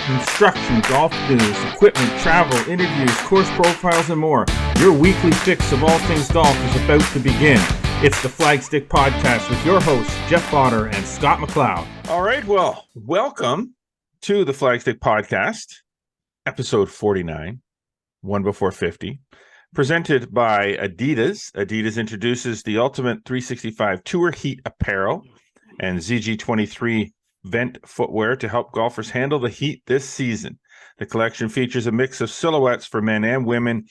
Instruction, golf news, equipment, travel, interviews, course profiles, and more. Your weekly fix of all things golf is about to begin. It's the Flagstick Podcast with your hosts, Jeff Potter and Scott McLeod. All right, well, welcome to the Flagstick Podcast, episode 49, one before 50, presented by Adidas. Adidas introduces the Ultimate 365 Tour Heat apparel and ZG23 vent footwear to help golfers handle the heat this season. The collection features a mix of silhouettes for men and women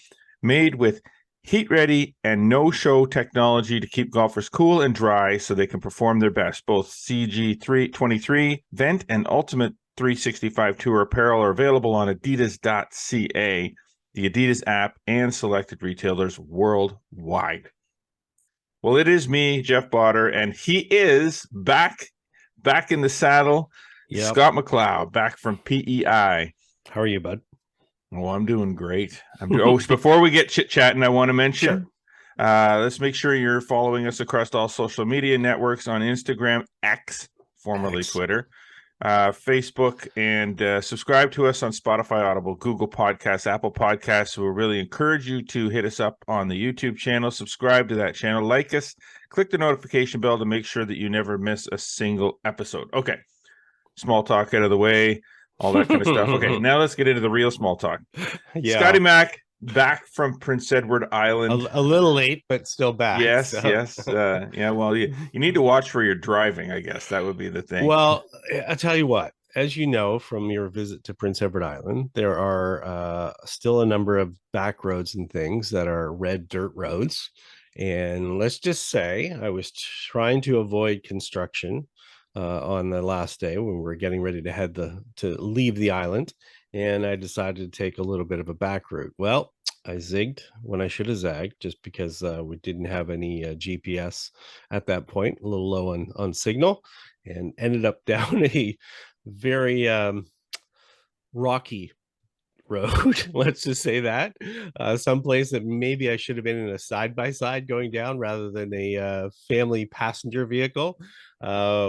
made with heat-ready and no-show technology to keep golfers cool and dry so they can perform their best. Both CG23 vent and Ultimate 365 Tour apparel are available on adidas.ca, the Adidas app, and selected retailers worldwide. Well, it is me, Jeff Potter, and he is back in the saddle. Yep. Scott McLeod, back from PEI. How are you, bud? Oh, I'm doing great. Before we get chit-chatting, I want to mention, let's make sure you're following us across all social media networks on Instagram, X, formerly Twitter, Facebook, and subscribe to us on Spotify, Audible, Google Podcasts, Apple Podcasts. We'll really encourage you to hit us up on the YouTube channel, subscribe to that channel, like us, click the notification bell to make sure that you never miss a single episode. Okay, small talk out of the way, all that kind of stuff. Okay, now let's get into the real small talk. Yeah. Scotty Mac, back from Prince Edward Island. A little late, but still back. Yes, so. Yes. Yeah, well, you need to watch where you're driving, I guess. That would be the thing. Well, I'll tell you what. As you know from your visit to Prince Edward Island, there are still a number of back roads and things that are red dirt roads. And let's just say I was trying to avoid construction on the last day when we were getting ready to leave the island. And I decided to take a little bit of a back route. Well, I zigged when I should have zagged just because we didn't have any GPS at that point, a little low on signal, and ended up down a very rocky road. Let's just say that someplace that maybe I should have been in a side-by-side going down rather than a family passenger vehicle,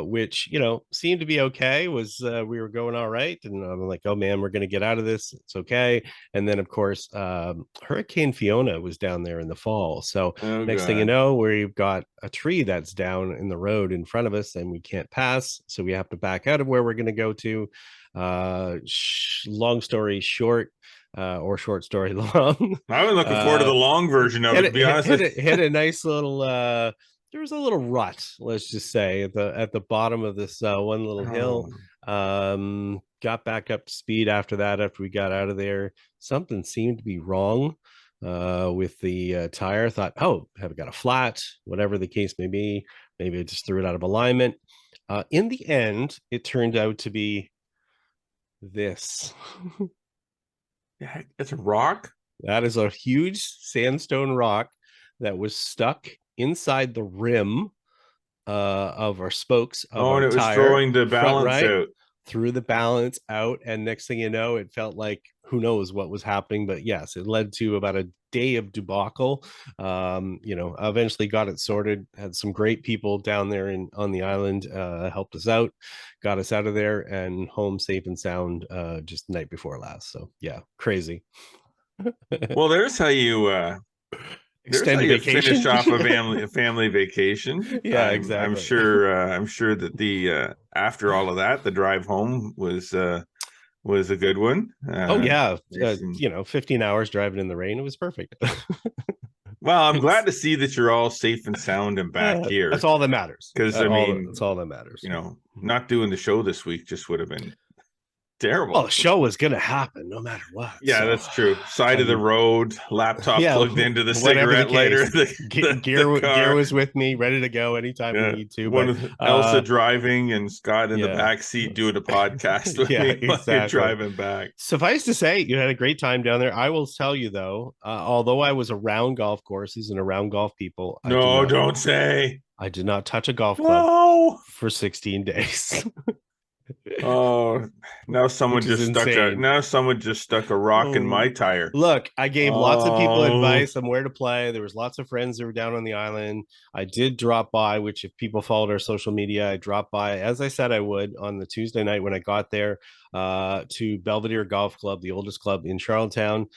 which, seemed to be okay. We were going all right, and I'm like, oh man, we're going to get out of this, it's okay. And then of course Hurricane Fiona was down there in the fall, so next thing you know, we've got a tree that's down in the road in front of us and we can't pass, so we have to back out of where we're going to go to. Long story short, or short story long. I've been looking forward to the long version of it, to be honest. Hit a nice little there was a little rut, let's just say, at the bottom of this one little hill. Got back up to speed after that. After we got out of there, something seemed to be wrong with the tire. Thought, have I got a flat? Whatever the case may be, maybe I just threw it out of alignment. In the end, it turned out to be this. Yeah, it's a rock. That is a huge sandstone rock that was stuck inside the rim of our spokes of our and it was tire, throwing the balance out. Threw the balance out, and next thing you know, it felt like who knows what was happening. But yes, it led to about a day of debacle. Eventually got it sorted, had some great people down there on the island, helped us out, got us out of there and home safe and sound just the night before last. So yeah, crazy. Well, there's how you extended vacation, finish off a family vacation. Yeah, exactly. I'm sure that the after all of that, the drive home was a good one. 15 hours driving in the rain, it was perfect. Well, I'm glad to see that you're all safe and sound and back here. That's all that matters. Because that's all that matters. Not doing the show this week just would have been terrible. Well, the show was going to happen no matter what. Yeah, so. That's true. Side of the road, laptop plugged into the cigarette lighter. Gear was with me, ready to go anytime we need to. Elsa driving and Scott in the back seat doing a podcast with me while you're driving back. Suffice to say, you had a great time down there. I will tell you, though, although I was around golf courses and around golf people. Don't say. I did not touch a golf club for 16 days. Oh, now someone which is just stuck a insane. now someone just stuck a rock in my Oh, tire. look, I gave lots of people Oh, advice on where to play. There was lots of friends that were down on the island. I did drop by, which if people followed our social media, I dropped by, as I said I would, on the Tuesday night when I got there, to Belvedere Golf Club, the oldest club in Charlottetown.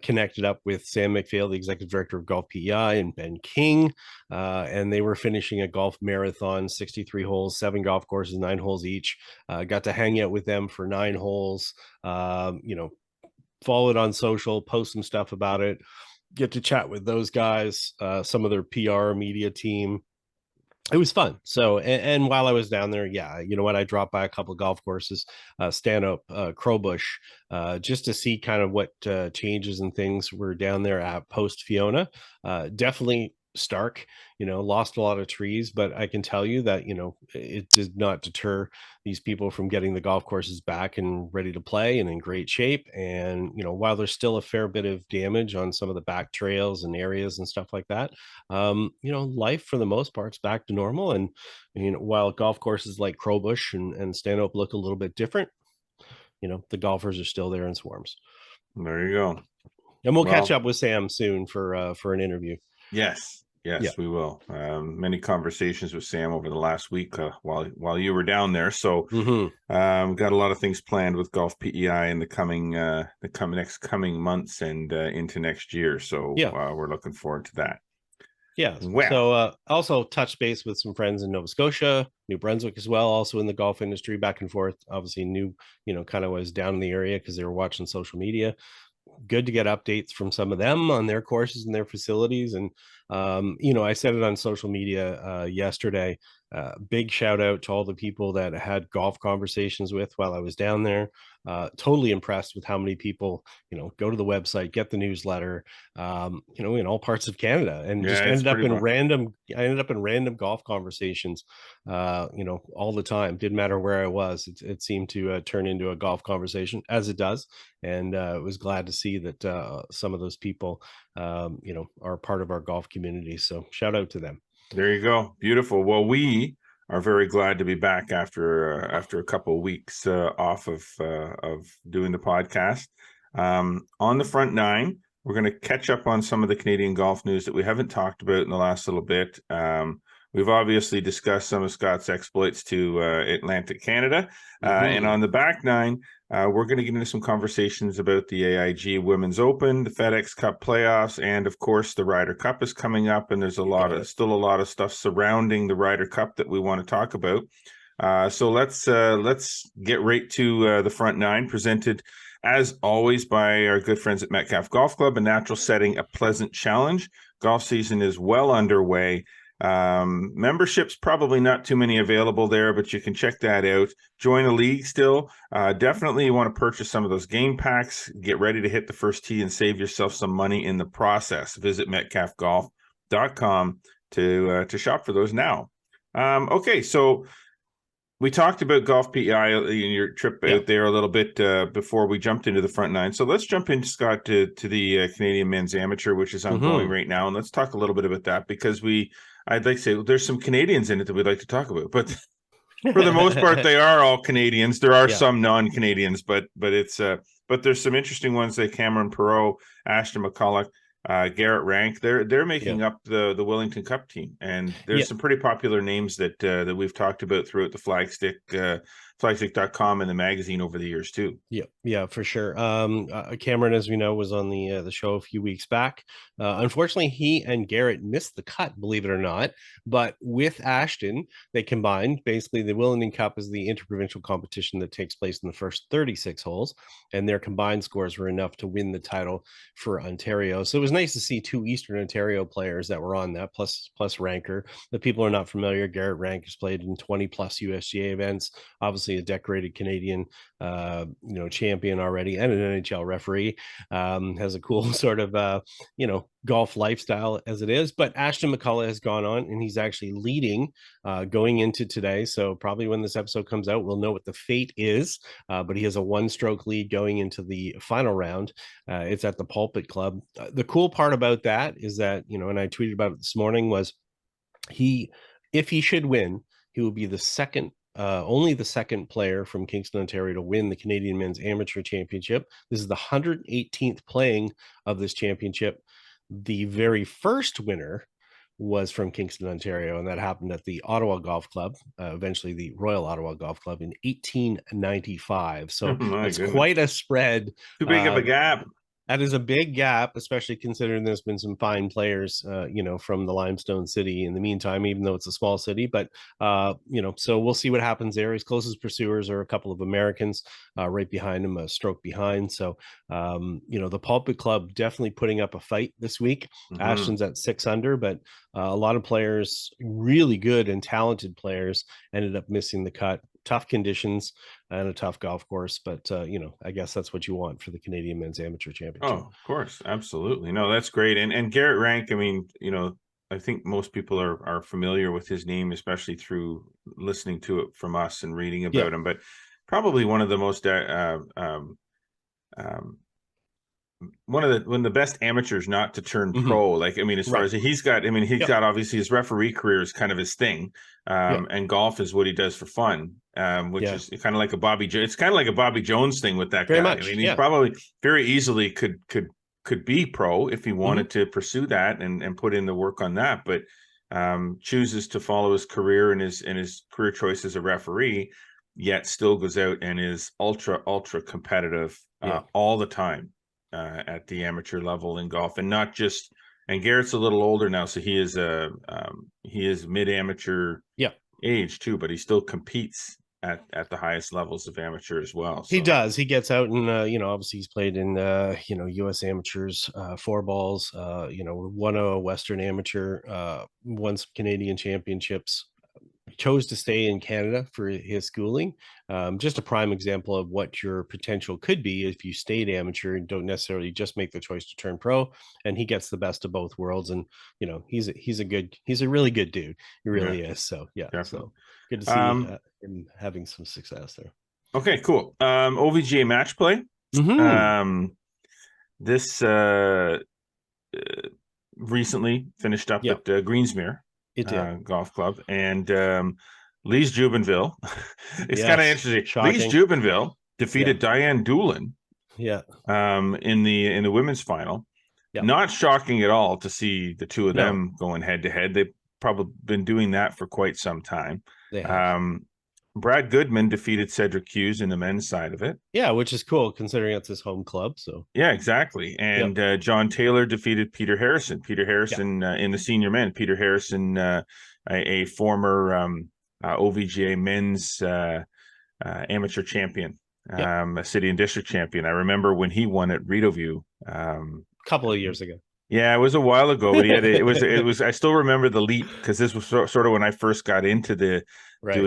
Connected up with Sam McPhail, the executive director of Golf PEI, and Ben King. And they were finishing a golf marathon, 63 holes, 7 golf courses, 9 holes each. Got to hang out with them for 9 holes. Follow it on social, post some stuff about it, get to chat with those guys, some of their PR media team. It was fun. So, and while I was down there, yeah, you know what, I dropped by a couple of golf courses, Stanhope, Crowbush, just to see kind of what changes and things were down there at post Fiona. Definitely stark, lost a lot of trees, but I can tell you that, it did not deter these people from getting the golf courses back and ready to play and in great shape. And, while there's still a fair bit of damage on some of the back trails and areas and stuff like that, life for the most part's back to normal. And while golf courses like Crowbush and Stanhope look a little bit different, the golfers are still there in swarms. there you go. And we'll catch up with Sam soon for an interview. Yes, Yeah. we will. Many conversations with Sam over the last week while you were down there. So got a lot of things planned with Golf PEI in the coming months and into next year. So we're looking forward to that. Yeah. Well, so also touch base with some friends in Nova Scotia, New Brunswick as well, also in the golf industry, back and forth. Obviously, kind of was down in the area because they were watching social media. Good to get updates from some of them on their courses and their facilities. And, I said it on social media yesterday. Big shout out to all the people that I had golf conversations with while I was down there. Totally impressed with how many people, go to the website, get the newsletter, in all parts of Canada, and just ended up in random golf conversations, all the time. Didn't matter where I was. It seemed to turn into a golf conversation, as it does. And was glad to see that some of those people, are part of our golf community. So shout out to them. There you go. Beautiful. Well, we are very glad to be back after a couple of weeks off of doing the podcast. On the front nine, we're going to catch up on some of the Canadian golf news that we haven't talked about in the last little bit. We've obviously discussed some of Scott's exploits to Atlantic Canada. And on the back nine, we're going to get into some conversations about the AIG Women's Open, the FedEx Cup Playoffs, and of course the Ryder Cup is coming up. And there's still a lot of stuff surrounding the Ryder Cup that we want to talk about. So let's get right to the front nine, presented as always by our good friends at Metcalfe Golf Club. A natural setting, a pleasant challenge. Golf season is well underway. Memberships, probably not too many available there, but you can check that out. Join a league still. Definitely you want to purchase some of those game packs. Get ready to hit the first tee and save yourself some money in the process. Visit metcalfegolf.com to shop for those now. Okay, so we talked about Golf PEI in your trip out there a little bit before we jumped into the front nine. So let's jump into, Scott, to the Canadian Men's Amateur, which is ongoing right now. And let's talk a little bit about that, because I'd like to say there's some Canadians in it that we'd like to talk about. But for the most part, they are all Canadians. There are some non-Canadians, but there's some interesting ones like Cameron Perot, Ashton McCulloch, Garrett Rank. They're making up the Wellington Cup team, and there's some pretty popular names that we've talked about throughout the Flagstick.com and the magazine over the years too. Yeah, for sure. Cameron, as we know, was on the show a few weeks back. Unfortunately, he and Garrett missed the cut, believe it or not. But with Ashton, they combined. Basically, the Wellington Cup is the interprovincial competition that takes place in the first 36 holes, and their combined scores were enough to win the title for Ontario. So it was nice to see 2 Eastern Ontario players that were on that, plus Ranker. The people are not familiar, Garrett Rank has played in 20 plus USGA events, obviously a decorated Canadian champion already, and an NHL referee. Has a cool sort of golf lifestyle as it is. But Ashton McCulloch has gone on, and he's actually leading going into today. So probably when this episode comes out, we'll know what the fate is. But he has a 1-stroke lead going into the final round. It's at the Pulpit Club. The cool part about that is that, and I tweeted about it this morning, was if he should win, he will be the second only the second player from Kingston, Ontario to win the Canadian Men's Amateur Championship. This is the 118th playing of this championship. The very first winner was from Kingston, Ontario, and that happened at the Ottawa Golf Club, eventually the Royal Ottawa Golf Club in 1895. Oh So my that's goodness. quite a spread. Too big of a gap. That is a big gap, especially considering there's been some fine players, from the Limestone City in the meantime, even though it's a small city. But, so we'll see what happens there. His closest pursuers are a couple of Americans right behind him, a stroke behind. So, the Pulpit Club definitely putting up a fight this week. Ashton's at 6 under, but a lot of players, really good and talented players, ended up missing the cut. Tough conditions and a tough golf course, but I guess that's what you want for the Canadian Men's Amateur Championship. Oh, of course, absolutely. No, that's great. And Garrett Rank, I mean, I think most people are familiar with his name, especially through listening to it from us and reading about him. But probably one of the most one of the best amateurs not to turn pro. Like, I mean, as far as he's got obviously his referee career is kind of his thing. And golf is what he does for fun, which is kind of like a it's kind of like a Bobby Jones thing with that Very guy. much, I mean, he probably very easily could be pro if he wanted to pursue that and put in the work on that, but chooses to follow his career and his career choice as a referee, yet still goes out and is ultra competitive all the time. At the amateur level in golf, and not just. And Garrett's a little older now, so he is mid-amateur age too, but he still competes at the highest levels of amateur as well. So. He does. He gets out and obviously he's played in U.S. amateurs, 4 balls. Won a Western amateur, won some Canadian championships. Chose to stay in Canada for his schooling. Just a prime example of what your potential could be if you stayed amateur and don't necessarily just make the choice to turn pro. And he gets the best of both worlds. And he's a really good dude. He really is. So definitely. So good to see him having some success there. Okay, cool. OVGA match play. This recently finished up at Greensmere. Golf Club, and Lise Jubenville. It's kind of interesting. Shocking. Lise Jubenville defeated Diane Doolin. In the women's final. Not shocking at all to see the two of them going head to head. They've probably been doing that for quite some time. They have. Brad Goodman defeated Cedric Hughes in the men's side of it. Yeah, which is cool considering it's his home club. So yeah, exactly. And John Taylor defeated Peter Harrison. Peter Harrison in the senior men. Peter Harrison, a former OVGA men's amateur champion, a city and district champion. I remember when he won at Rideau View a couple of years ago. Yeah, it was a while ago, but it was. I still remember the leap because this was sort of when I first got into doing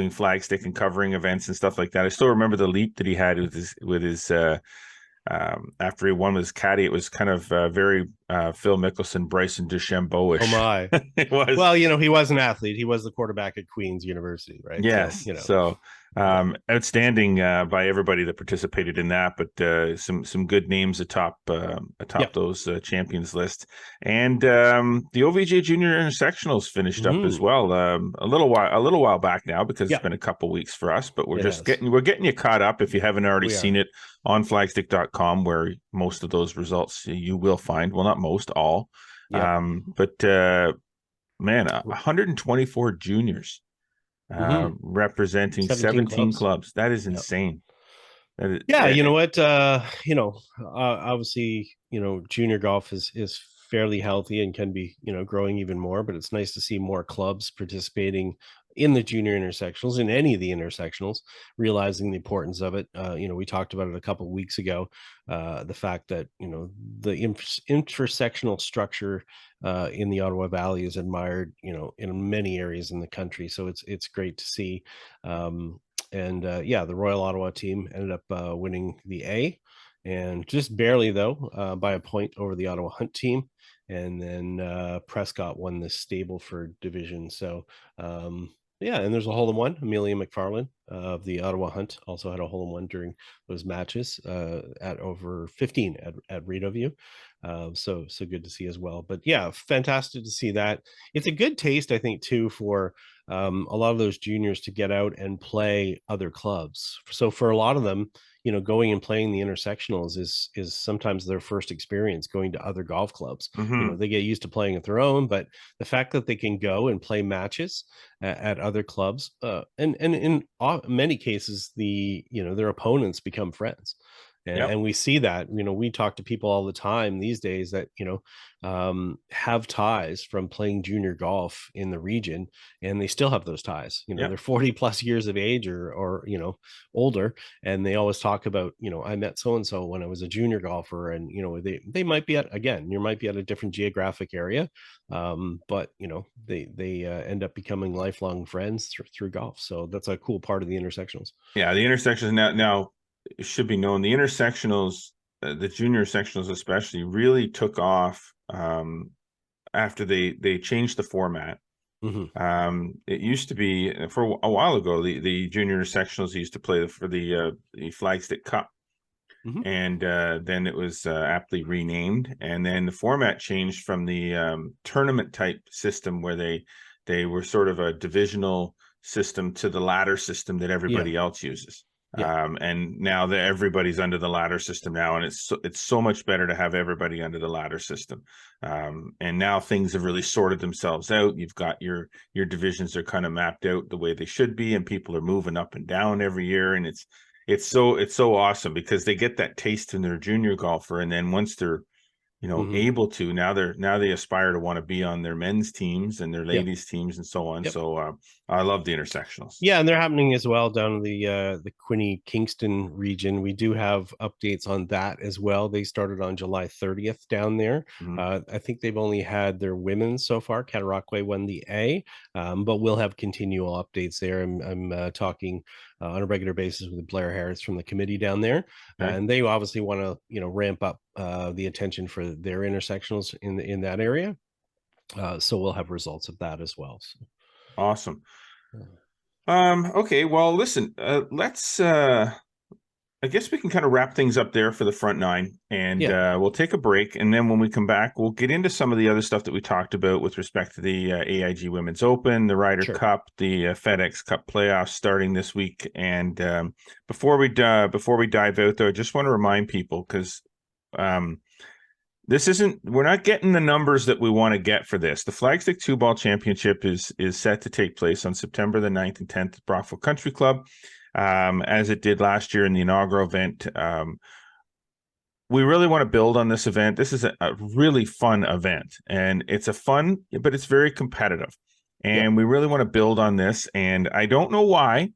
flagstick and covering events and stuff like that. I still remember the leap that he had with his after he won with his caddy. It was kind of very Phil Mickelson, Bryson DeChambeau-ish. Oh my! It was. Well, he was an athlete. He was the quarterback at Queen's University, right? Yes. So outstanding by everybody that participated in that, but some good names atop those champions list. And the OVGA Junior Intersectionals finished up as well a little while back now, because it's been a couple weeks for us, but we're getting you caught up if you haven't already seen it on flagstick.com, where most of those results you will find. Well, not most, all. But 124 juniors representing 17 clubs. That is insane. You know what? Obviously, junior golf is fairly healthy and can be, growing even more, but it's nice to see more clubs participating in the junior intersectionals, in any of the intersectionals, realizing the importance of it. We talked about it a couple of weeks ago, the fact that, the intersectional structure in the Ottawa Valley is admired, in many areas in the country. So it's great to see. The Royal Ottawa team ended up winning the A, and just barely though, by a point over the Ottawa Hunt team. And then Prescott won the Stableford division. So and there's a hole in one. Amelia McFarland of the Ottawa Hunt also had a hole-in-one during those matches at over 15 at Rideau View. So good to see as well. But yeah, fantastic to see that. It's a good taste, I think, too, for a lot of those juniors to get out and play other clubs. So for a lot of them, going and playing the intersectionals is sometimes their first experience going to other golf clubs. Mm-hmm. They get used to playing at their own, but the fact that they can go and play matches at other clubs, and in many cases, their opponents become friends. Yep. And we see that, we talk to people all the time these days that, have ties from playing junior golf in the region, and they still have those ties. Yep. They're 40 plus years of age or older, and they always talk about, I met so and so when I was a junior golfer, and they might be at, again, you might be at a different geographic area, but they end up becoming lifelong friends through golf. So that's a cool part of the intersectionals. Yeah, the intersections now it should be known, the intersectionals, the junior sectionals especially, really took off after they changed the format. It used to be, for a while ago, the junior sectionals used to play for the Flagstick Cup. And then it was aptly renamed, and then the format changed from the tournament type system where they were sort of a divisional system to the ladder system that everybody else uses. And now that everybody's under the ladder system now, and it's so much better to have everybody under the ladder system. And now things have really sorted themselves out. You've got your divisions are kind of mapped out the way they should be, and people are moving up and down every year, and it's so awesome because they get that taste in their junior golfer, and then once they're able to, now they aspire to want to be on their men's teams and their ladies teams and so on. So I love the intersectionals. Yeah, and they're happening as well down in the Quinny Kingston region. We do have updates on that as well. They started on July 30th down there. I think they've only had their women's so far. Cataraqui won the A, but we'll have continual updates there. I'm talking on a regular basis with Blair Harris from the committee down there, and they obviously want to ramp up the attention for their intersectionals in that area. So we'll have results of that as well. So. Awesome. Okay, well, listen, let's I guess we can kind of wrap things up there for the front nine, and we'll take a break, and then when we come back, we'll get into some of the other stuff that we talked about with respect to the AIG Women's Open, the Ryder Cup, the FedEx Cup Playoffs starting this week. And before we dive out, though, I just want to remind people, because we're not getting the numbers that we want to get for this. The Flagstick Two-Ball Championship is set to take place on September the 9th and 10th at Brockville Country Club, as it did last year in the inaugural event. We really want to build on this event. This is a really fun event, and it's but it's very competitive. And we really want to build on this, and I don't know why.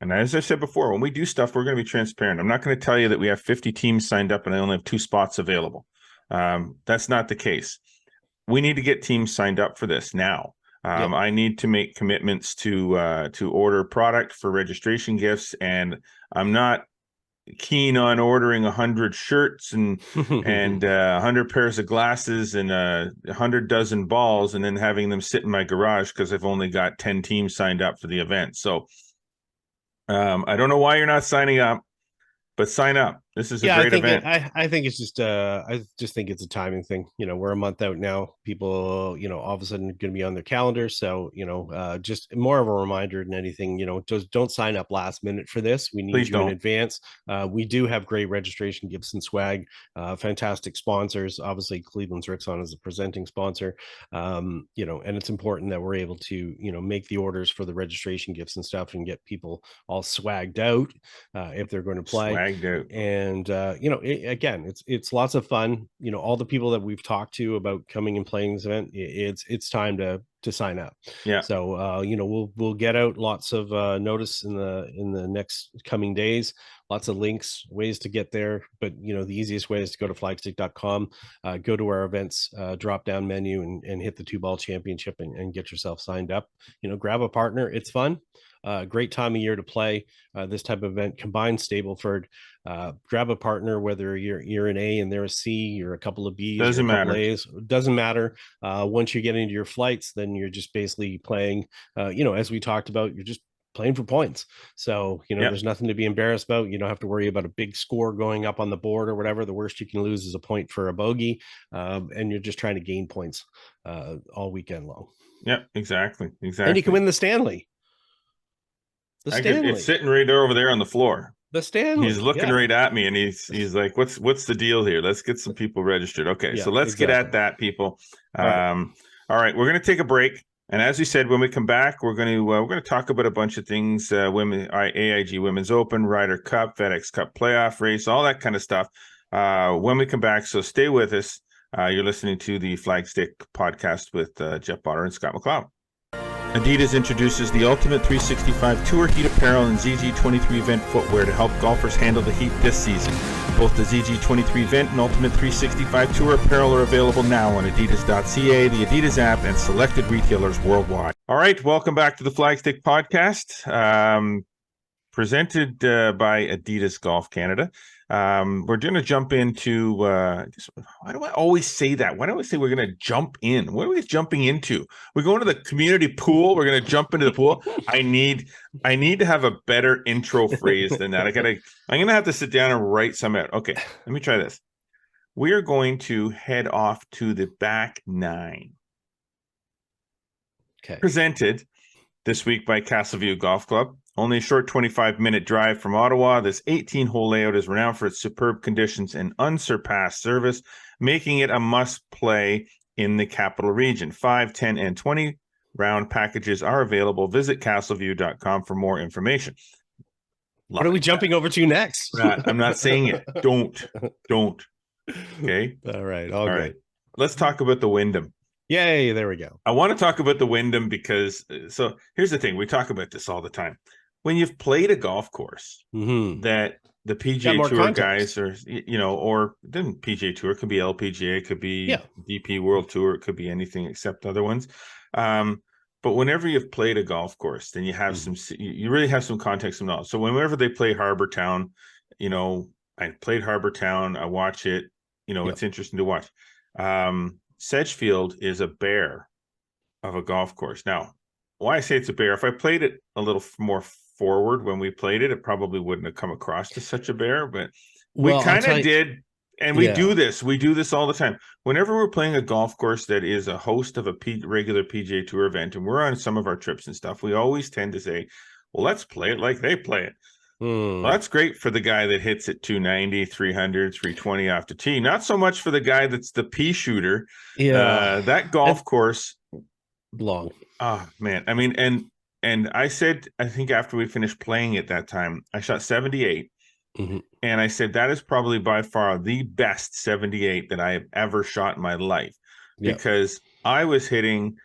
And as I said before, when we do stuff, we're going to be transparent. I'm not going to tell you that we have 50 teams signed up and I only have 2 spots available. That's not the case. We need to get teams signed up for this now. I need to make commitments to order product for registration gifts, and I'm not keen on ordering 100 shirts and 100 pairs of glasses and 100 dozen balls and then having them sit in my garage because I've only got 10 teams signed up for the event. So I don't know why you're not signing up, but sign up. This is a great event. I think it's just I just think it's a timing thing. We're a month out now. People, all of a sudden going to be on their calendar. So, just more of a reminder than anything, just don't sign up last minute for this. We need you in advance. We do have great registration gifts and swag, fantastic sponsors. Obviously, Cleveland's Rixon is a presenting sponsor. And it's important that we're able to, make the orders for the registration gifts and stuff and get people all swagged out if they're going to play. Swagged out. And again, it's lots of fun. All the people that we've talked to about coming and playing this event, it's time to sign up. So we'll get out lots of notice in the next coming days, lots of links, ways to get there. But the easiest way is to go to flagstick.com, go to our events drop down menu and hit the Two-Ball Championship and get yourself signed up. Grab a partner. It's fun. Great time of year to play this type of event. Combined Stableford, grab a partner, whether you're an A and they're a C, you're a couple of B's, doesn't matter. A's, doesn't matter. Once you get into your flights, then you're just basically playing. As we talked about, you're just playing for points. So, there's nothing to be embarrassed about. You don't have to worry about a big score going up on the board or whatever. The worst you can lose is a point for a bogey. And you're just trying to gain points all weekend long. Yeah, exactly. And you can win the Stanley. It's sitting right there over there on the floor. The Stanley. He's looking right at me, and he's like, "What's the deal here? Let's get some people registered." Okay, so let's get at that, people. All right, we're going to take a break. And as we said, when we come back, we're going to talk about a bunch of things: AIG Women's Open, Ryder Cup, FedEx Cup Playoff race, all that kind of stuff. When we come back, so stay with us. You're listening to the Flagstick podcast with Jeff Botter and Scott McLeod. Adidas introduces the Ultimate 365 Tour Heat Apparel and ZG23 Event footwear to help golfers handle the heat this season. Both the ZG23 Event and Ultimate 365 Tour Apparel are available now on adidas.ca, the Adidas app, and selected retailers worldwide. All right, welcome back to the Flagstick podcast, presented by Adidas Golf Canada. We're going to jump into why do I always say that? Why do I say we're going to jump in? What are we jumping into? We're going to the community pool. We're going to jump into the pool. I need to have a better intro phrase than that. I'm going to have to sit down and write some out. Okay, let me try this. We are going to head off to the back nine. Okay. Presented this week by Castleview Golf Club. Only a short 25-minute drive from Ottawa, this 18-hole layout is renowned for its superb conditions and unsurpassed service, making it a must-play in the capital region. 5, 10, and 20-round packages are available. Visit castleview.com for more information. What are we jumping over to next? I'm not saying it. Don't. Okay? All right. All right. Let's talk about the Wyndham. Yay, there we go. I want to talk about the Wyndham because, so here's the thing. We talk about this all the time. When you've played a golf course that the PGA Tour guys or then PGA Tour, it could be LPGA, it could be DP World Tour, it could be anything except other ones. But whenever you've played a golf course, then you have you really have some context and knowledge. So whenever they play Harbour Town, I played Harbour Town, I watch it, it's interesting to watch. Sedgefield is a bear of a golf course. Now, why I say it's a bear, if I played it a little more forward when we played it, it probably wouldn't have come across to such a bear, but we kind of did. And we do this. We do this all the time. Whenever we're playing a golf course that is a host of a regular PGA Tour event, and we're on some of our trips and stuff, we always tend to say, well, let's play it like they play it. Well, that's great for the guy that hits it 290, 300, 320 off the tee. Not so much for the guy that's the pea shooter. Yeah. That golf course. Long. Oh, man. I mean, and I said, I think after we finished playing at that time, I shot 78. And I said, that is probably by far the best 78 that I have ever shot in my life. Because I was hitting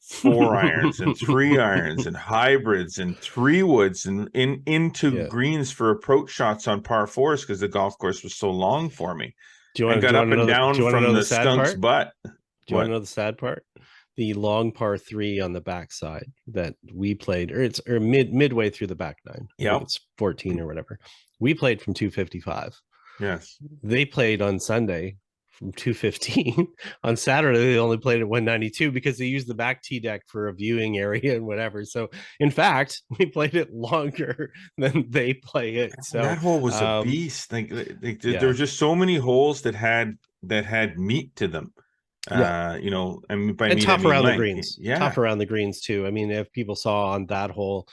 4 irons and 3 irons and hybrids and 3 woods and into greens for approach shots on par 4s because the golf course was so long for me. Do you want to got up and down from the skunk's butt? Do you want to know the sad part? The long par 3 on the backside that we played, or midway through the back nine. Yeah, it's 14 or whatever. We played from 255. Yes, they played on Sunday from 215. On Saturday, they only played at 192 because they used the back tee deck for a viewing area and whatever. So, in fact, we played it longer than they play it. So that hole was a beast. There were just so many holes that had meat to them. I mean, by and tough around the greens. Yeah, tough around the greens too. I mean, if people saw on that hole,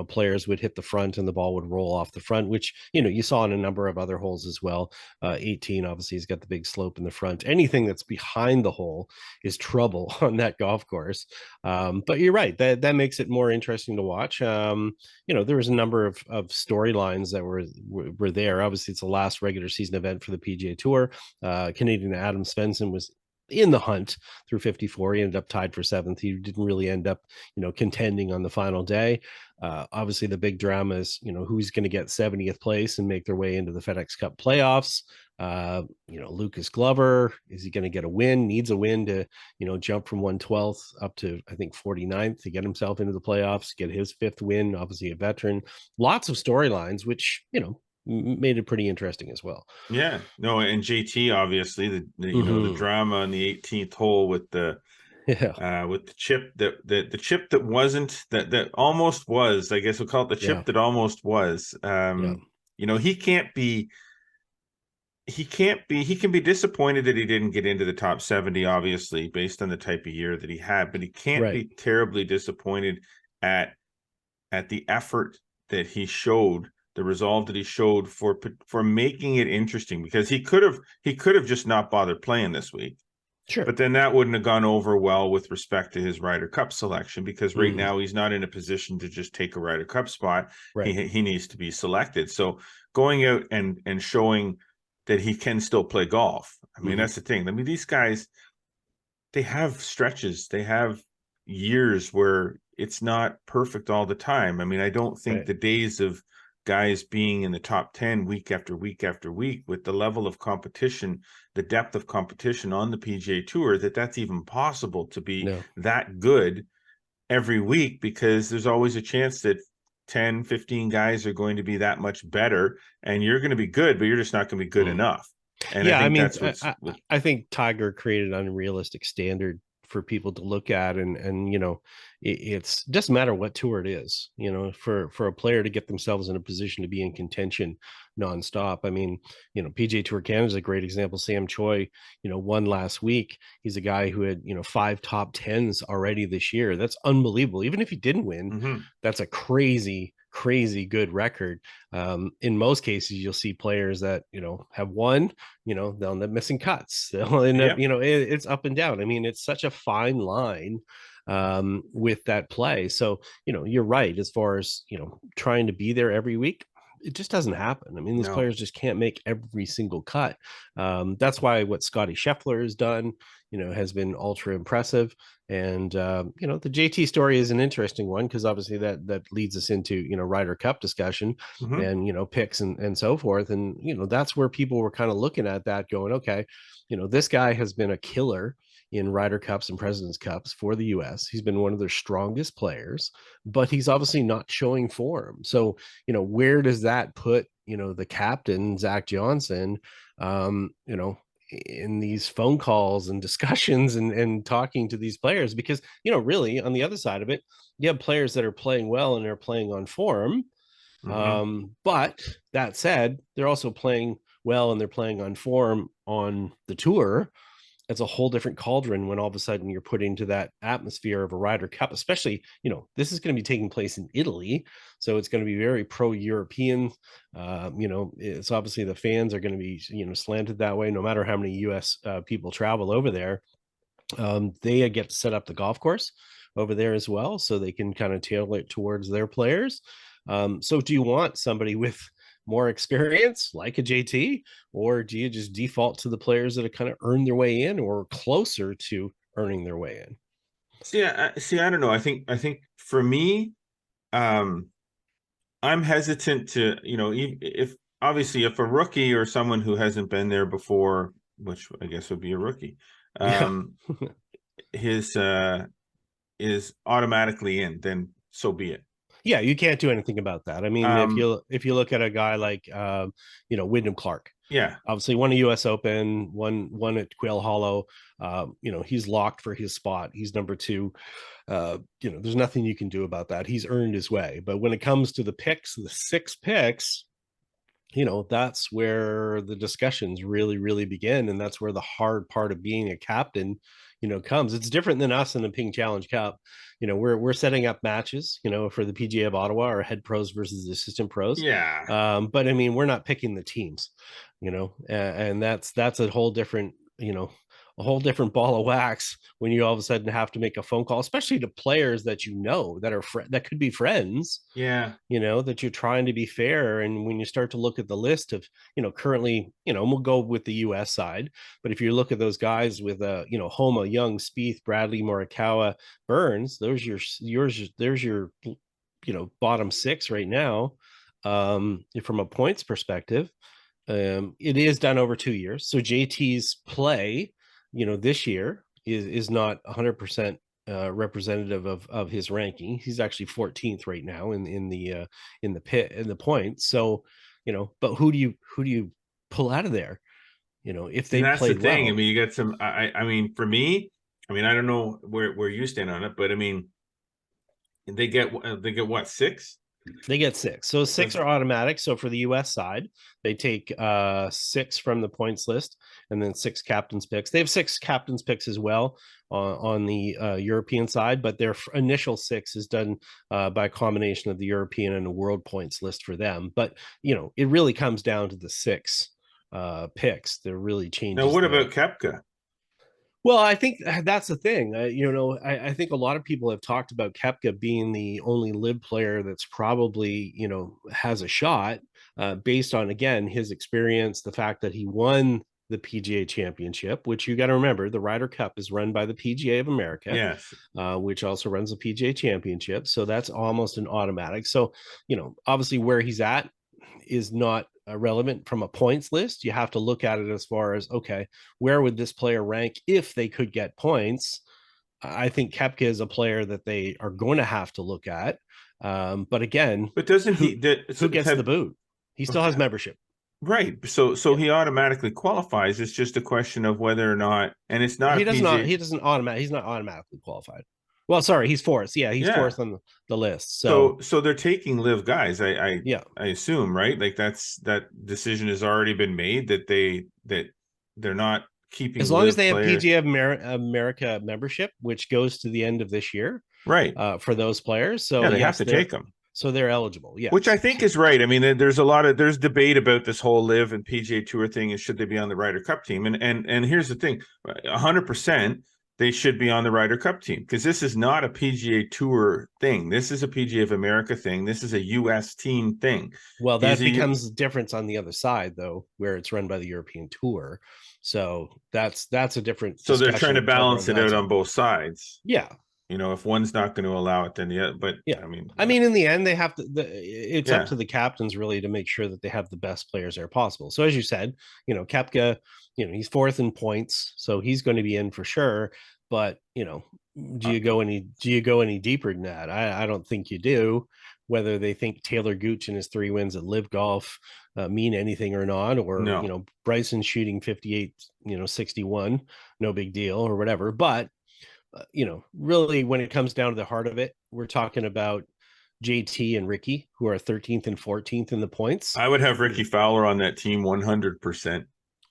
players would hit the front and the ball would roll off the front, which you saw on a number of other holes as well. 18 obviously has got the big slope in the front. Anything that's behind the hole is trouble on that golf course. But you're right, that makes it more interesting to watch. There was a number of storylines that were there. Obviously, it's the last regular season event for the PGA Tour. Canadian Adam Svensson was in the hunt through 54. He ended up tied for 7th. He didn't really end up, contending on the final day. Obviously, the big drama is, who's going to get 70th place and make their way into the FedEx Cup playoffs. Lucas Glover, is he going to get a win? Needs a win to, jump from 112th up to, I think, 49th to get himself into the playoffs, get his 5th win. Obviously, a veteran. Lots of storylines, which, made it pretty interesting as well. Yeah, no, and JT obviously the drama on the 18th hole with the Yeah. with the chip the chip that wasn't that almost was. I guess we'll call it the Yeah. chip that almost was. Yeah. He can be disappointed that he didn't get into the top 70, obviously, based on the type of year that he had, but he can't Right. be terribly disappointed at the effort that he showed, the resolve that he showed for making it interesting, because he could have just not bothered playing this week. Sure. But then that wouldn't have gone over well with respect to his Ryder Cup selection, because right Mm, now he's not in a position to just take a Ryder Cup spot. right. He needs to be selected. So going out and showing that he can still play golf. I mean, Hmm. that's the thing. I mean, these guys, they have stretches, they have years where it's not perfect all the time. I mean, I don't think Right. the days of guys being in the top 10 week after week after week, with the level of competition, the depth of competition on the PGA Tour, that's even possible to be No. that good every week, because there's always a chance that 10, 15 guys are going to be that much better, and you're going to be good, but you're just not going to be good Mm. enough. And I Yeah, I think mean, that's I think Tiger created an unrealistic standard for people to look at, and it's doesn't matter what tour it is. For a player to get themselves in a position to be in contention nonstop. I mean, PGA Tour Canada is a great example. Sam Choi, won last week. He's a guy who had 5 top tens already this year. That's unbelievable. Even if he didn't win, Mhm. that's a crazy good record. In most cases, you'll see players that have won, they'll end up missing cuts. They'll end up, Yep. it's up and down. I mean, it's such a fine line with that play. So, you're right as far as, trying to be there every week. It just doesn't happen. I mean, these No. players just can't make every single cut. That's why what Scotty Scheffler has done, has been ultra impressive. And the JT story is an interesting one, because obviously that leads us into Ryder Cup discussion Mhm. and picks and so forth. And that's where people were kind of looking at that, going, okay, this guy has been a killer in Ryder Cups and President's Cups for the US. He's been one of their strongest players, but he's obviously not showing form. So, where does that put, the captain, Zach Johnson, in these phone calls and discussions and talking to these players? Because, really on the other side of it, you have players that are playing well and they're playing on form. Mhm. But that said, they're also playing well and they're playing on form on the tour. It's a whole different cauldron when all of a sudden you're put into that atmosphere of a Ryder Cup, especially, this is going to be taking place in Italy. So it's going to be very pro-European. It's obviously the fans are going to be, slanted that way, no matter how many US people travel over there. They get to set up the golf course over there as well, so they can kind of tailor it towards their players. So do you want somebody with more experience like a JT, or do you just default to the players that have kind of earned their way in or closer to earning their way in? I don't know. I think for me, um, I'm hesitant to, if obviously if a rookie or someone who hasn't been there before, which I guess would be a rookie, Yeah. um, his is automatically in, then so be it. Yeah, you can't do anything about that. I mean, if Um, you look at a guy like Wyndham Clark, yeah, obviously won a US Open, one at Quail Hollow. He's locked for his spot. He's number 2. There's nothing you can do about that. He's earned his way. But when it comes to the picks, the 6 picks, that's where the discussions really begin, and that's where the hard part of being a captain comes. It's different than us in the Ping Challenge Cup. We're setting up matches for the PGA of Ottawa, or head pros versus assistant pros. yeah. But I mean, we're not picking the teams, and that's a whole different a whole different ball of wax when you all of a sudden have to make a phone call, especially to players that that are that could be friends, Yeah. that you're trying to be fair. And when you start to look at the list of, currently, we'll go with the US side, but if you look at those guys with, Homa, Young, Spieth, Bradley, Morikawa, Burns, there's your, bottom 6 right now. From a points perspective, it is done over 2 years. So JT's play, this year is not 100% representative of his ranking. He's actually 14th right now in the points. So, but who do you pull out of there? If And they that's the played thing. I well. mean, you got some. I mean, for me, I mean, I don't know where you stand on it, but I mean, they get what, 6? They get 6. So 6 are automatic. So for the US side, they take 6 from the points list and then 6 captain's picks. They have 6 captain's picks as well on the European side, but their initial 6 is done by a combination of the European and the world points list for them. But, it really comes down to the 6 picks. There really changes. Now, what about Koepka? Well, I think that's the thing. I think a lot of people have talked about Koepka being the only live player that's probably, has a shot based on, again, his experience, the fact that he won the PGA Championship, which you got to remember, the Ryder Cup is run by the PGA of America, yes, which also runs the PGA Championship. So that's almost an automatic. So, obviously where he's at is not relevant from a points list. You have to look at it as far as, okay, where would this player rank if they could get points? I think Koepka is a player that they are going to have to look at. But again, doesn't who gets the boot? He still has membership. Right. So he automatically qualifies. It's just a question of whether or not, and it's not. He's not automatically qualified. Well, sorry, he's fourth. Yeah, he's fourth on the list. So they're taking live guys. I assume, right? Like that decision has already been made that they're not keeping, as long as they have PGA America membership, which goes to the end of this year, right? For those players. So they have to take them. So they're eligible. Yeah, which I think is right. I mean, there's debate about this whole live and PGA Tour thing, and should they be on the Ryder Cup team? And here's the thing: 100%. They should be on the Ryder Cup team, because this is not a PGA Tour thing. This is a PGA of America thing. This is a U.S. team thing. Well, that becomes the difference on the other side, though, where it's run by the European Tour. So that's a different. So they're trying to balance it out on both sides. Yeah. If one's not going to allow it, then the other. But yeah, I mean, in the end, they have to. It's up to the captains really to make sure that they have the best players there possible. So as you said, Koepka, he's fourth in points, so he's going to be in for sure. But do you go any deeper than that? I don't think you do. Whether they think Taylor Gooch and his 3 wins at Live Golf mean anything or not, or no. Bryson shooting 58, 61, no big deal or whatever. But really, when it comes down to the heart of it, we're talking about JT and Ricky, who are 13th and 14th in the points. I would have Ricky Fowler on that team 100%.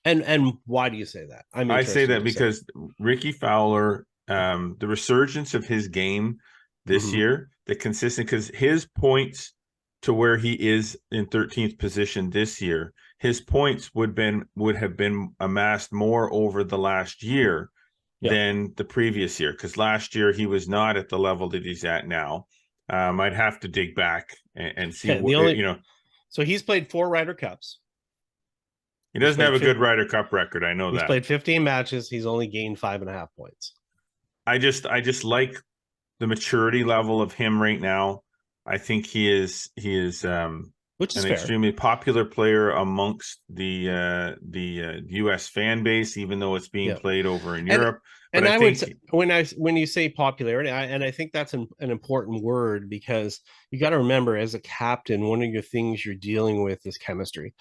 And why do you say that? I say that because Ricky Fowler, the resurgence of his game this year, the consistent, because his points to where he is in 13th position this year, his points would have been amassed more over the last year than the previous year, because last year he was not at the level that he's at now. I'd have to dig back and see So he's played 4 Ryder Cups. He doesn't have a good Ryder Cup record. I know that. He's played 15 matches. He's only gained 5.5 points. I just like the maturity level of him right now. I think he is which is an extremely popular player amongst the U.S. fan base, even though it's being played over in Europe. But I would say, when you say popularity, I think that's an important word, because you got to remember, as a captain, one of your things you're dealing with is chemistry,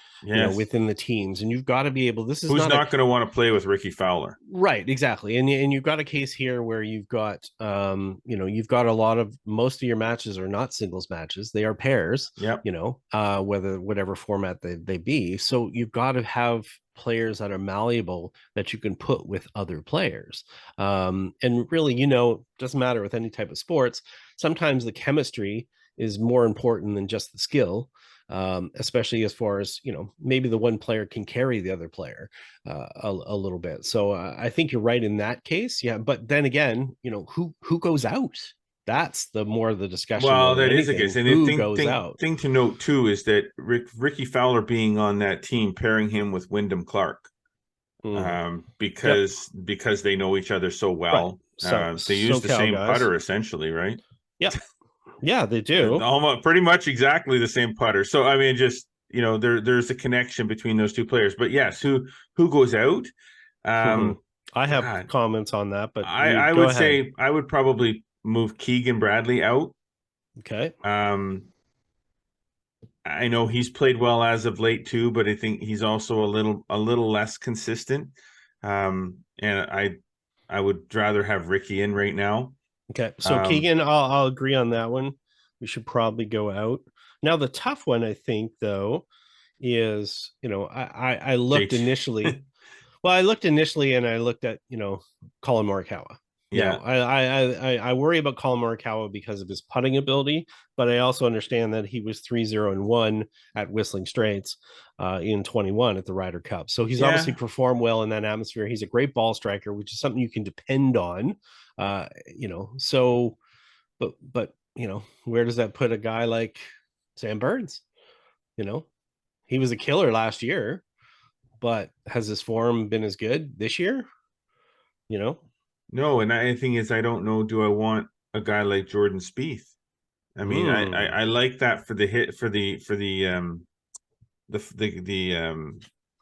within the teams, and you've got to be able. Who's not going to want to play with Ricky Fowler? Right, exactly, and you've got a case here where you've got, you've got most of your matches are not singles matches; they are pairs. Yeah, whatever format they be. So you've got to have players that are malleable that you can put with other players. And really, doesn't matter with any type of sports. Sometimes the chemistry is more important than just the skill, especially as far as, maybe the one player can carry the other player a little bit. So I think you're right in that case. Yeah. But then again, who goes out? That's the more the discussion. Well, that is the case. And the thing to note too is that Ricky Fowler being on that team, pairing him with Wyndham Clark, because they know each other so well. Right. They use the same putter essentially, right? Yeah, yeah, they do. Almost pretty much exactly the same putter. So I mean, just there's a connection between those two players. But yes, who goes out? I have comments on that, but I would say I would probably move Keegan Bradley out. Okay. I know he's played well as of late too, but I think he's also a little less consistent. And I would rather have Ricky in right now. Okay, so Keegan, I'll agree on that one. We should probably go out. Now the tough one, I think, though, is I looked JT. initially. Well, I looked initially and I looked at, Colin Morikawa. Yeah. Now, I worry about Colin Morikawa because of his putting ability, but I also understand that he was 3-0-1 at Whistling Straits in 21 at the Ryder Cup. So he's obviously Yeah. performed well in that atmosphere. He's a great ball striker, which is something you can depend on. So but where does that put a guy like Sam Burns? He was a killer last year, but has his form been as good this year? You know, No, and the thing is, I don't know. Do I want a guy like Jordan Spieth? I mean, I like that for the hit for the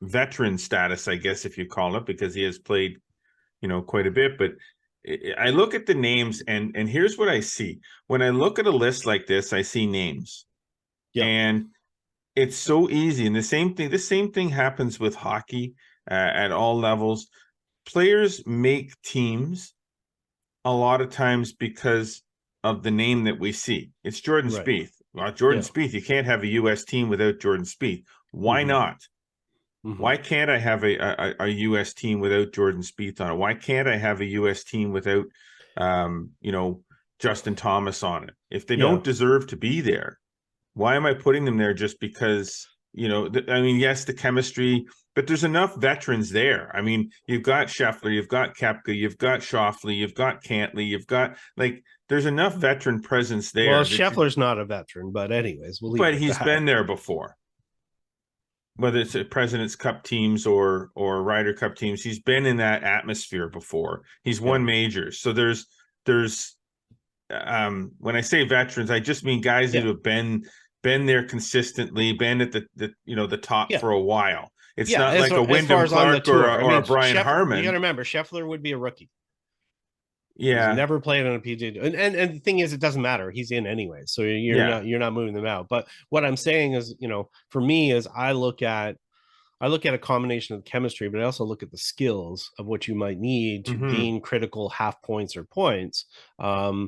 veteran status, I guess, if you call it, because he has played, quite a bit. But I look at the names, and here's what I see when I look at a list like this. I see names, and it's so easy. And the same thing happens with hockey at all levels. Players make teams a lot of times because of the name that we see. It's Jordan Spieth. Well, Jordan Spieth, you can't have a U.S. team without Jordan Spieth. Why not? Why can't I have a U.S. team without Jordan Spieth on it? Why can't I have a U.S. team without, Justin Thomas on it? If they don't deserve to be there, why am I putting them there just because, yes, the chemistry, but there's enough veterans there. I mean, you've got Scheffler, you've got Koepka, you've got Schauffele, you've got Cantley, you've got, there's enough veteran presence there. Well, Scheffler's not a veteran, but anyways, we'll leave it at he's been there before. Whether it's at President's Cup teams or Ryder Cup teams, he's been in that atmosphere before. He's won majors. So there's when I say veterans, I just mean guys that have been there consistently, been at the top for a while. It's not like a Wyndham Clark or a Brian Harman. You got to remember, Scheffler would be a rookie. Yeah, he's never played on a PGA, and the thing is, it doesn't matter. He's in anyway, so you're not moving them out. But what I'm saying is, for me, is I look at a combination of chemistry, but I also look at the skills of what you might need to gain critical half points or points. I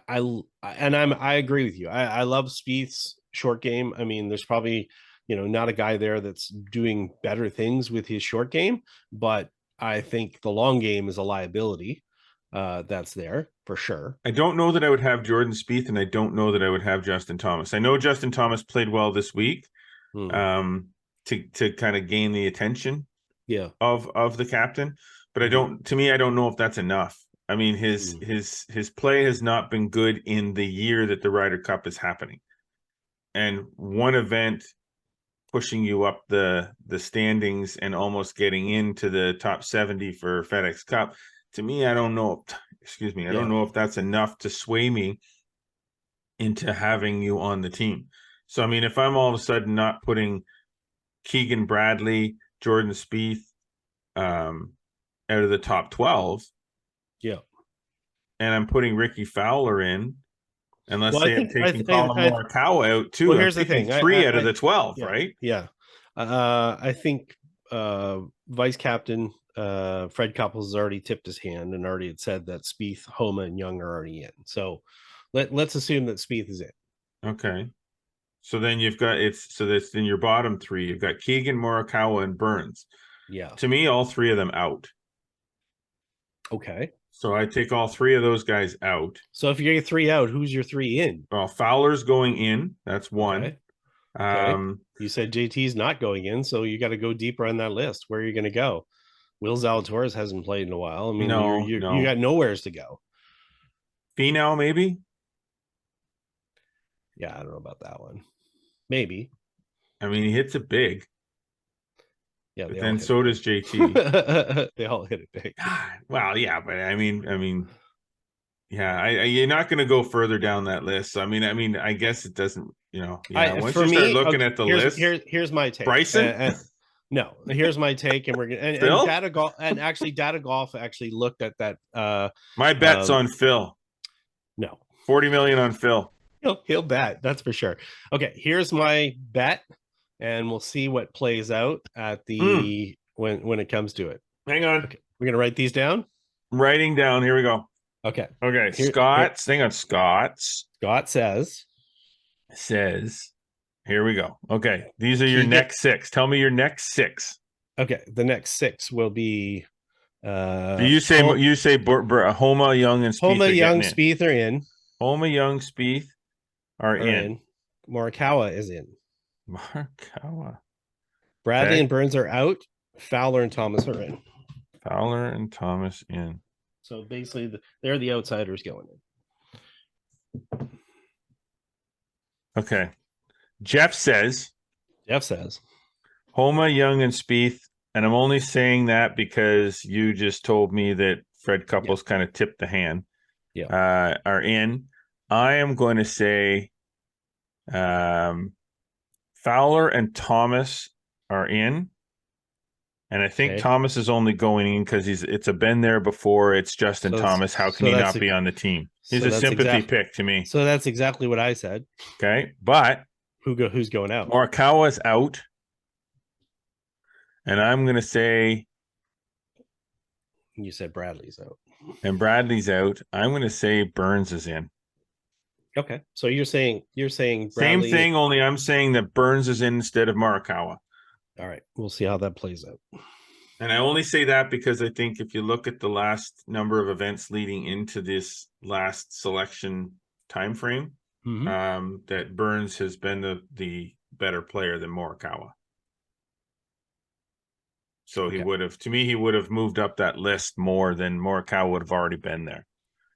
agree with you. I love Spieth's short game. I mean, there's probably not a guy there that's doing better things with his short game, but I think the long game is a liability. That's there for sure. I don't know that I would have Jordan Spieth, and I don't know that I would have Justin Thomas. I know Justin Thomas played well this week, to kind of gain the attention, of the captain. But I don't know if that's enough. I mean, his play has not been good in the year that the Ryder Cup is happening, and one event pushing you up the standings and almost getting into the top 70 for FedEx Cup. To me, I don't know. I don't know if that's enough to sway me into having you on the team. So, I mean, if I'm all of a sudden not putting Keegan Bradley, Jordan Spieth out of the top 12, and I'm putting Ricky Fowler in, and let's say I'm taking Colin Morikawa out too. Well, here's the thing: 3 out of the 12, right? Yeah. I think vice captain Fred Couples has already tipped his hand and already had said that Spieth, Homa, and Young are already in. So let's assume that Spieth is in. Okay. So then you've got that's in your bottom 3. You've got Keegan, Morikawa, and Burns. Yeah. To me, all 3 of them out. Okay. So I take all 3 of those guys out. So if you get 3 out, who's your 3 in? Well, Fowler's going in. That's 1. Okay. You said JT's not going in, so you got to go deeper on that list. Where are you going to go? Will Zalatoris hasn't played in a while. I mean, you got nowheres to go. Finau, maybe? Yeah, I don't know about that one. Maybe. I mean, he hits it big. Yeah, but then so does JT. They all hit it big. Well, yeah, but I mean, yeah, you're not going to go further down that list. So, I mean, I guess it doesn't, once you start looking at the list. Here's my take. Bryson? No, here's my take, and we're gonna and Data Golf Data Golf actually looked at that. My bet's on Phil. No, 40 million on Phil. He'll bet, that's for sure. Okay, here's my bet, and we'll see what plays out at the when it comes to it. Hang on, okay, we're gonna write these down. writing down. Here we go. Okay. Okay. Here, Hang on. Scott's Scott says says, here we go. Okay. These are your Keegan. next six. Tell me your next six. Okay. The next six will be You say Homa, Young, and Spieth Homa, are Young, getting in. Spieth are in. Homa, Young, Spieth are in. Morikawa is in. Morikawa. Bradley Okay. and Burns are out. Fowler and Thomas are in. Fowler and Thomas in. So basically, they're the outsiders going in. Okay. Jeff says Homa, Young, and Spieth, and I'm only saying that because you just told me that Fred Couples kind of tipped the hand. Yeah. Are in. I am going to say Fowler and Thomas are in. And I think Thomas is only going in because it's a been there before. It's Justin Thomas. How can he not be on the team? He's a sympathy pick to me. So that's exactly what I said. Okay. But who's going out? Morikawa's out. And I'm going to say. You said Bradley's out. And Bradley's out. I'm going to say Burns is in. Okay. So you're saying Bradley... Same thing, only I'm saying that Burns is in instead of Morikawa. All right. We'll see how that plays out. And I only say that because I think if you look at the last number of events leading into this last selection time frame, that Burns has been the better player than Morikawa. So he would have moved up that list more than Morikawa would have already been there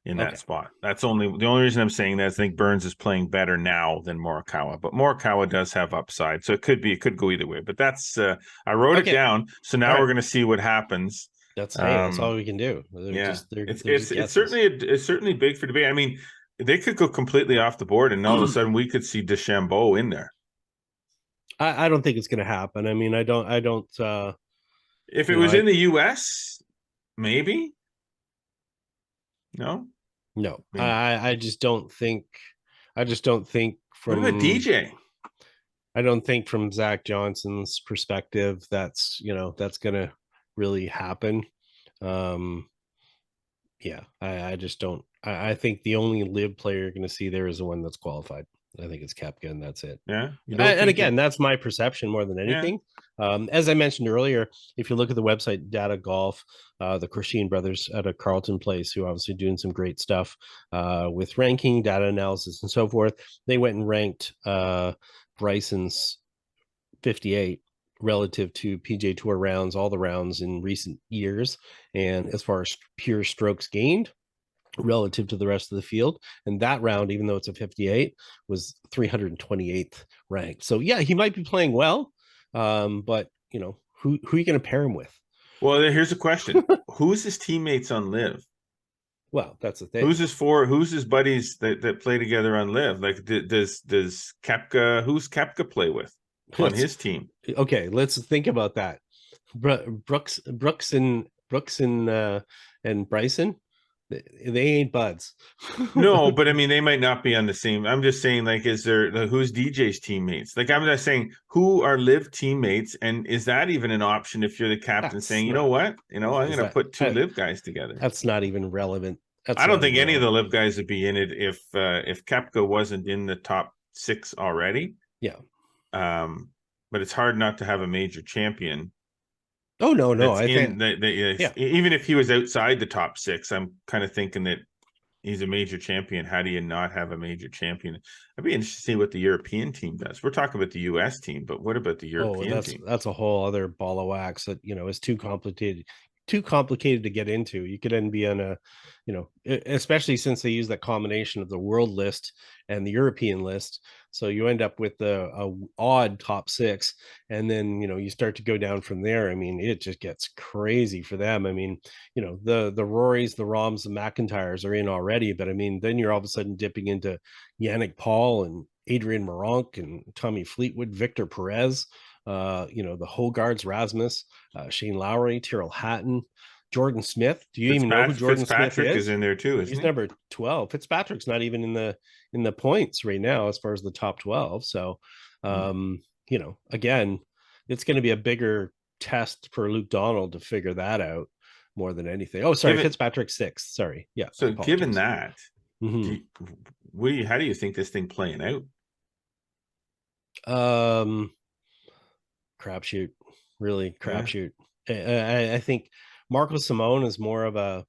in that spot. That's the only reason I'm saying that is I think Burns is playing better now than Morikawa, but Morikawa does have upside. So it could go either way, but that's, I wrote it down. So now we're going to see what happens. That's all we can do. It's certainly big for debate. I mean, they could go completely off the board and all of a sudden we could see DeChambeau in there. I don't think it's going to happen. I mean, I don't, if it was in the US, maybe. No, I just don't think. What about DJ? I don't think from Zach Johnson's perspective that's gonna really happen. I just don't. I think the only live player you're gonna see there is the one that's qualified. I think it's Koepka, and that's it. Yeah. And again, that's my perception more than anything. Yeah. As I mentioned earlier, if you look at the website Data Golf, the Krashin brothers out of Carlton Place, who are obviously doing some great stuff with ranking, data analysis, and so forth, they went and ranked Bryson's 58 relative to PGA Tour rounds, all the rounds in recent years. And as far as pure strokes gained, relative to the rest of the field, and that round, even though it's a 58, was 328th ranked. So yeah, he might be playing well, but who are you going to pair him with? Well, here's a question: who's his teammates on Live? Well, that's the thing. Who's his buddies that play together on Live? Like, does Koepka? Who's Koepka play with on his team? Okay, let's think about that. Brooks and Bryson. They ain't buds. No, but I mean, they might not be on the same. I'm just saying, like, who's DJ's teammates? Like, I'm just saying, who are Live teammates, and is that even an option if you're the captain saying, you know what, I'm going to put two Live guys together? That's not even relevant. I don't think any of the Live guys would be in it if Koepka wasn't in the top 6 already. Yeah. But it's hard not to have a major champion. Oh no! I think even if he was outside the top 6, I'm kind of thinking that he's a major champion. How do you not have a major champion? I'd be interested to see what the European team does. We're talking about the U.S. team, but what about the European team? That's a whole other ball of wax that is too complicated to get into. You could then be on a, especially since they use that combination of the world list and the European list. So you end up with a odd top 6, and then you start to go down from there. I mean, it just gets crazy for them. I mean, the Rorys, the Roms, the McIntyres are in already, but I mean, then you're all of a sudden dipping into Yannick Paul and Adrian Moronk and Tommy Fleetwood, Victor Perez, the Hogards, Rasmus, Shane Lowry, Tyrrell Hatton, Jordan Smith. Do you even know who Jordan Smith is in there too? He's number 12. Fitzpatrick's not even in the points right now as far as the top 12. So, again, it's going to be a bigger test for Luke Donald to figure that out. more than anything. Oh, sorry, Given, Fitzpatrick sixth. Sorry, yeah, I so given apologize. that, Mm-hmm. how do you think this thing playing out? Crapshoot, really Yeah. crapshoot. I think Marco Simone is more of a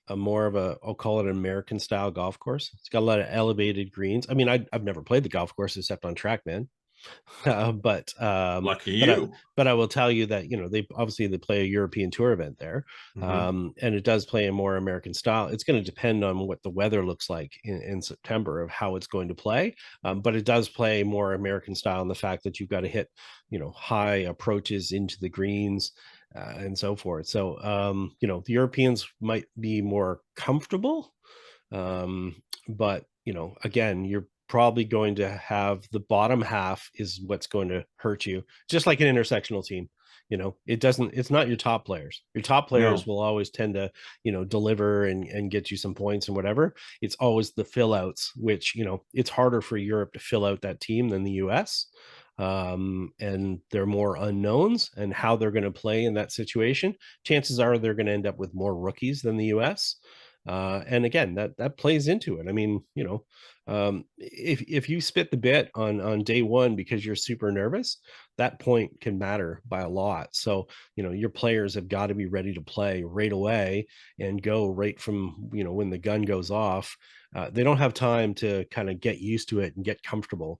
I'll call it an American style golf course. It's got a lot of elevated greens. I mean, I've never played the golf course except on TrackMan, but Lucky but you. but I will tell you that they play a European Tour event there, Mm-hmm. and it does play a more American style. It's going to depend on what the weather looks like in September of how it's going to play, but it does play more American style in the fact that you've got to hit high approaches into the greens. And so forth. So, the Europeans might be more comfortable, um, but again, you're probably going to have the bottom half is what's going to hurt you, just like an intersectional team. It's not your top players. Your top players No. will always tend to deliver and get you some points and whatever. It's always the fill outs, which it's harder for Europe to fill out that team than the US. And they're more unknowns, and how they're going to play in that situation, chances are they're going to end up with more rookies than the US. And again, that plays into it. I mean, if you spit the bit on day one because you're super nervous, that point can matter by a lot. So your players have got to be ready to play right away and go right from when the gun goes off. They don't have time to kind of get used to it and get comfortable.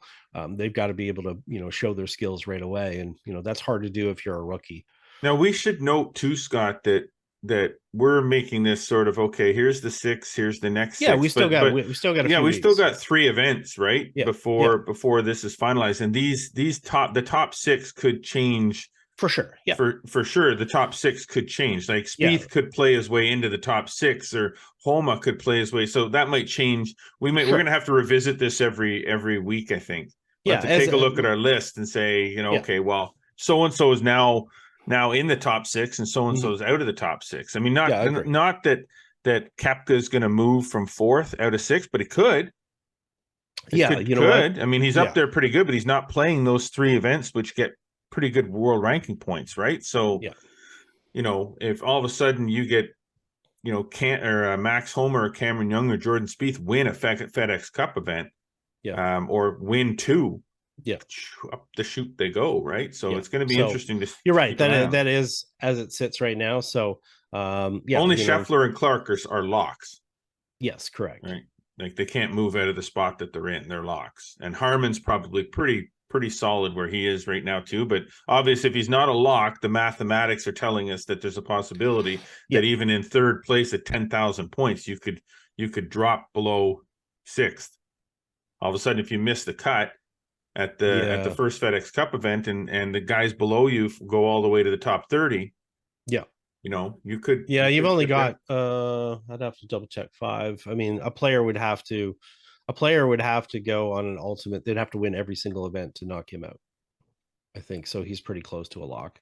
They've got to be able to show their skills right away, and that's hard to do if you're a rookie. Now we should note too, Scott, that we're making this sort of, okay, here's the six, here's the next Yeah, six, we still got but we still got a yeah, few we still weeks. got 3 events, right? Yeah, yeah, Before this is finalized, and the top six could change for sure. Yeah, for sure. The top six could change. Like yeah, Spieth could play his way into the top six, or Homa could play his way. So that might change. We're sure. gonna have to revisit this every week, I think. We'll Yeah, have to as take a look at our list and say, yeah, okay, well, so and so is now in the top six, and so mhm. is out of the top six. I mean, Yeah, I agree. not that Koepka is going to move from fourth out of six, but it could. It Yeah, could you know what? could. I mean, he's up Yeah, there pretty good, but he's not playing those 3 events, which get pretty good world ranking points, right? So, yeah, if all of a sudden you get, Max Homer or Cameron Young or Jordan Spieth win a FedEx Cup event, yeah, or win 2, yeah, up the chute they go, right? So yeah. it's going to be So interesting to you're right. keep an eye on. That is as it sits right now. So, yeah, Only Scheffler and Clark are locks, yes, correct. right? Like they can't move out of the spot that they're in. They're locks. And Harmon's probably pretty solid where he is right now too. But obviously, if he's not a lock, the mathematics are telling us that there's a possibility Yeah, that even in third place at 10,000 points, you could drop below sixth. All of a sudden, if you miss the cut at the yeah, first FedEx Cup event, and the guys below you go all the way to the top 30, yeah. you Yeah, you've could only dip got in. I'd have to double check 5. I mean, a player would have to go on an ultimate. They'd have to win every single event to knock him out, I think. So he's pretty close to a lock.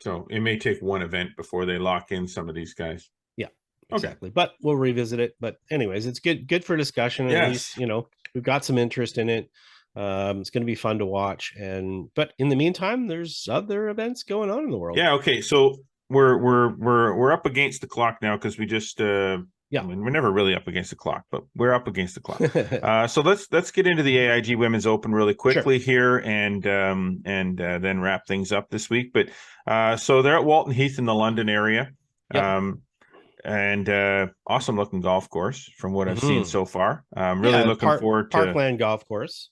So it may take one event before they lock in some of these guys. Yeah, Okay. exactly. But we'll revisit it. But anyways, it's good for discussion. At least, Yes. we've got some interest in it. It's going to be fun to watch. But in the meantime, there's other events going on in the world. Yeah. Okay. So we're up against the clock now because we just I Yeah. mean, we're never really up against the clock, but we're up against the clock. So let's get into the AIG Women's Open really Sure. quickly here, and then wrap things up this week. But so they're at Walton Heath in the London area, Yep. and awesome looking golf course from what I've seen Hmm. so far. Really Yeah. looking forward to. Parkland Golf Course.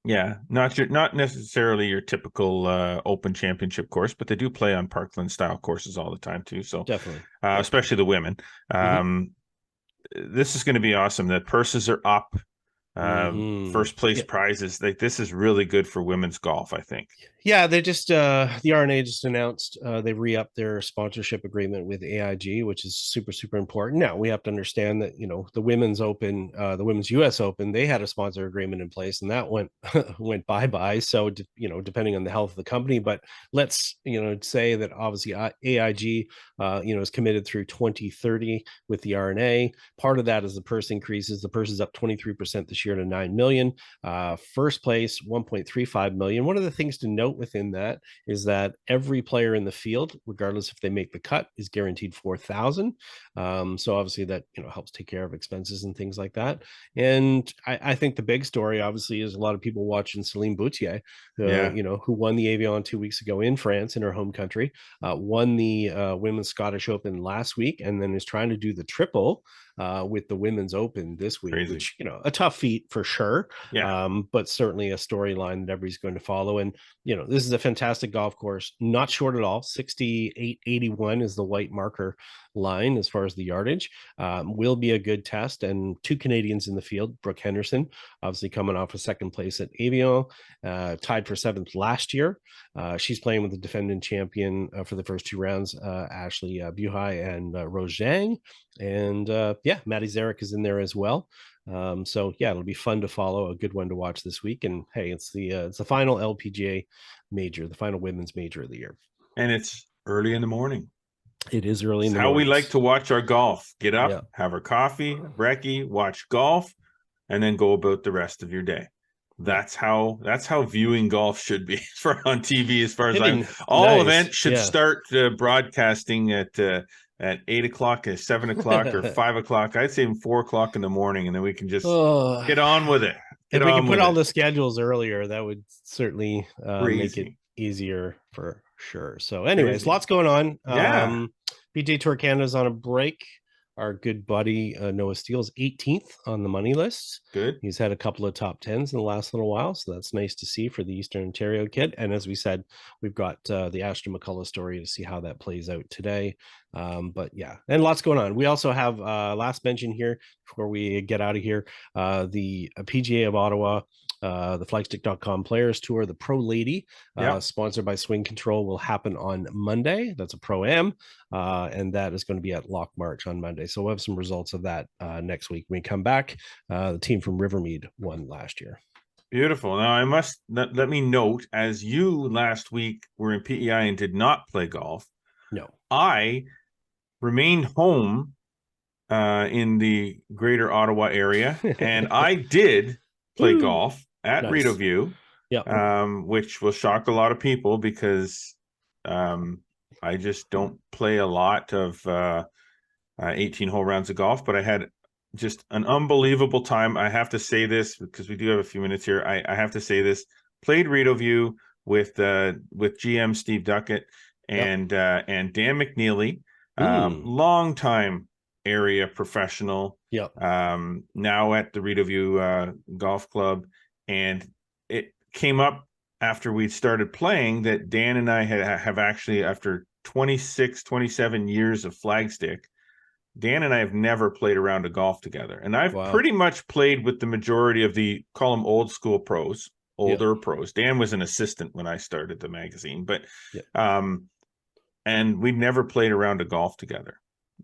Yeah, not necessarily your typical Open Championship course, but they do play on Parkland style courses all the time too. So, Definitely. Yeah. especially the women, Mm-hmm. this is going to be awesome. The purses are up. Mm-hmm. First place Yeah. prizes. Like this is really good for women's golf, I think. Yeah, they just the RNA just announced they re-upped their sponsorship agreement with AIG, which is super, super important. Now we have to understand that the women's open, the women's US Open, they had a sponsor agreement in place, and that went went bye-bye. So depending on the health of the company, but let's say that obviously AIG is committed through 2030 with the RNA. Part of that is the purse increases. The purse is up 23% this year to 9 million. First place 1.35 million. One of the things to note note within that is that every player in the field, regardless if they make the cut, is guaranteed 4,000. So obviously that, helps take care of expenses and things like that. And I think the big story obviously is a lot of people watching Celine Boutier, who won the Avion 2 weeks ago in France, in her home country, won the Women's Scottish Open last week, and then is trying to do the triple with the Women's Open this week. Crazy. Which, a tough feat for sure. Yeah. But certainly a storyline that everybody's going to follow. And, this is a fantastic golf course, not short at all. 68.81 is the white marker line as far as the yardage. Will be a good test. And two Canadians in the field, Brooke Henderson, obviously coming off a second place at Avion, tied for seventh last year. She's playing with the defending champion for the first two rounds, Ashley Buhai and Rose Zhang. And Maddie Zarek is in there as well. It'll be fun to follow, a good one to watch this week. And hey, it's the final LPGA major, the final women's major of the year. And it's early in the morning. It is early in the morning. How we like to watch our golf. Get up, have our coffee, brekkie, watch golf, and then go about the rest of your day. That's how viewing golf should be on TV. As far as events should start broadcasting at 8 o'clock, 7 o'clock, or 5 o'clock. I'd say even 4 o'clock in the morning, and then we can just get on with it. If we can put all the schedules earlier, that would certainly make it easier for sure. So anyways, lots going on. PGA Tour Canada's on a break. Our good buddy Noah Steele's 18th on the money list. Good. He's had a couple of top 10s in the last little while, so that's nice to see for the Eastern Ontario kid. And as we said, we've got the Ashton McCullough story to see how that plays out today. And lots going on. We also have last mention here before we get out of here, the PGA of Ottawa, the Flagstick.com Players Tour, the Pro Lady, sponsored by Swing Control, will happen on Monday. That's a Pro-Am, and that is going to be at Lock March on Monday. So we'll have some results of that next week when we come back. The team from Rivermead won last year. Beautiful. Now, I must let me note, as you last week were in PEI and did not play golf, no, I remained home in the greater Ottawa area, and I did play golf at Rideau View, which will shock a lot of people because I just don't play a lot of 18-hole rounds of golf, but I had just an unbelievable time. I have to say this because we do have a few minutes here. I have to say this. Played Rideau View with GM Steve Duckett and Dan McNeely, longtime area professional. Now at the Rideau View Golf Club, and it came up after we started playing that Dan and I have actually, after 27 years of Flagstick, Dan and I have never played a round of golf together. And I've pretty much played with the majority of the, call them old school pros, older pros. Dan was an assistant when I started the magazine, but and we'd never played a round of golf together.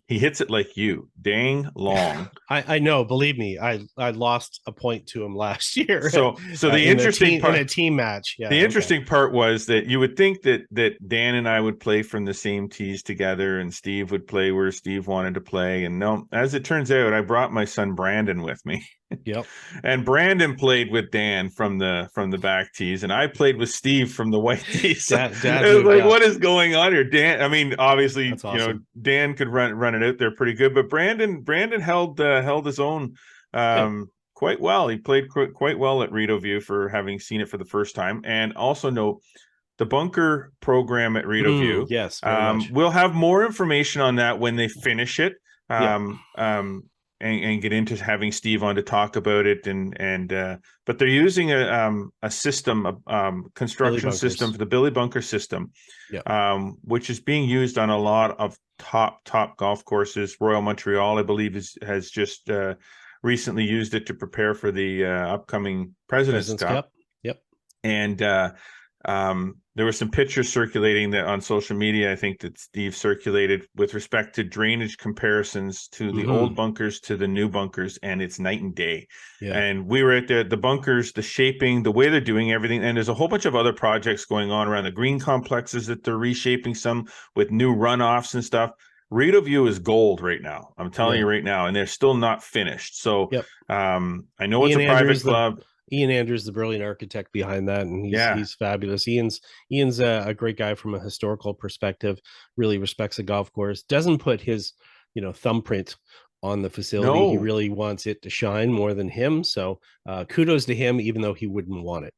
He hits it like you, dang long. I know, believe me, I lost a point to him last year. So the interesting part in a team match. The interesting part was that you would think that Dan and I would play from the same tees together, and Steve would play where Steve wanted to play. And no, as it turns out, I brought my son Brandon with me. And Brandon played with Dan from the back tees, and I played with Steve from the white tees. It was like, what is going on here? Dan, I mean, obviously, awesome. Dan could run it out there pretty good, but Brandon held his own quite well. He played quite well at Rideau View for having seen it for the first time. And also note the bunker program at Rideau View. Yes, we'll have more information on that when they finish it. And get into having Steve on to talk about it, but they're using a system, construction system for the Billy Bunker system, which is being used on a lot of top golf courses. Royal Montreal, I believe, has just recently used it to prepare for the upcoming President's Cup. And there were some pictures circulating that on social media, I think, that Steve circulated with respect to drainage comparisons to the old bunkers to the new bunkers, and it's night and day. And we were at the bunkers, the shaping, the way they're doing everything, and there's a whole bunch of other projects going on around the green complexes that they're reshaping, some with new runoffs and stuff. Rideau View is gold right now. I'm telling you right now, and they're still not finished. So I know it's a private club. Ian Andrews, the brilliant architect behind that, and he's fabulous. Ian's a great guy from a historical perspective. Really respects the golf course. Doesn't put his thumbprint on the facility. He really wants it to shine more than him. So kudos to him, even though he wouldn't want it.